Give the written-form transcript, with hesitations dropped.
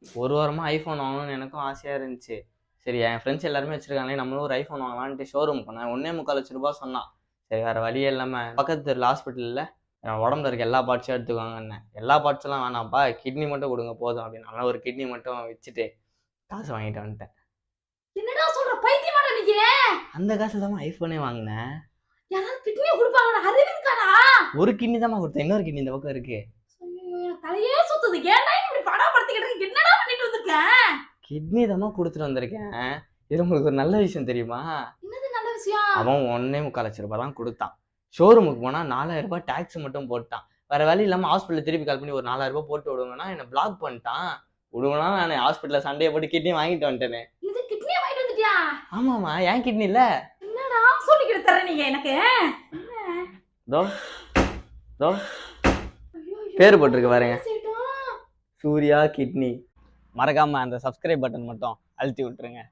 ஒரு வாரமா ஐஃபோன் வாங்கணும்னு எனக்கும் ஆசையா இருந்துச்சு. சரி என் ஃப்ரெண்ட்ஸ் எல்லாருமே வச்சிருக்காங்களே நம்மளும் ஒரு ஐஃபோன் வாங்கலான்ட்டு ஷோரூம் போனேன். 1.25 லட்ச ரூபாய் சொன்னான். சரி வேற வழியே இல்லாம பக்கத்து தெருல ஹாஸ்பிட்டல்ல என் உடம்புல இருக்க எல்லா பார்ட்ஸும் எடுத்துக்கோங்கன்னேன். எல்லா பார்ட்ஸ்லாம் வேணாம்ப்பா, கிட்னி மட்டும் கொடுங்க போதும் அப்படின்னு. அதனால ஒரு கிட்னி மட்டும் வச்சுட்டு காசு வாங்கிட்டு வந்துட்டேன். என்னடா சொல்ற, பைத்தியமாடா நீ? அந்த காசுல தான் ஐஃபோனே வாங்கினேன். யாராவது கிட்னியை கொடுப்பாங்கடா, அறிவு இருக்காடா? ஒரு கிட்னி தான் கொடுத்தேன், இன்னொரு கிட்னி இந்த பக்கம் இருக்கு. தலையே சுத்துது. ஏன்டா இப்படி படாப்படுத்திக்கிட்டு என்னடா பண்ணிட்டு வந்திருக்க? கிட்னி தான் கொடுத்துட்டு வந்திருக்கேன். இது உங்களுக்கு ஒரு நல்ல விஷயம் தெரியுமா? என்னது நல்ல விஷயம்? அவன் 1.25 லட்ச ரூபாய் தான் கொடுத்தான். ஷோரூமுக்கு போனா 4000 ரூபாய் டாக்ஸ் மட்டும் போட்டான். வேற வழி இல்லாம ஹாஸ்பிட்டல் திருப்பி கால் பண்ணி ஒரு 4000 ரூபாய் போட்டு விடுங்கன்னா என்ன பிளாக் பண்ணிட்டான். விடுவனா நான் ஹாஸ்பிட்டல்ல சண்டையை போட்டு கிட்னி வாங்கிட்டு வந்துட்டேனே. இது கிட்னியை வாங்கிட்டு வந்துட்டியா? ஆமாமா, ஏன் கிட்னி இல்ல? என்னடா சொல்லிக்கிட்டு தர நீங்க எனக்கு? தோ தோ பேர் போட்டிருக்கு பாருங்க, சூர்யா கிட்னி. மறக்காம அந்த சப்ஸ்கிரைப் பட்டன் மட்டும் அழுத்தி விட்டுருங்க.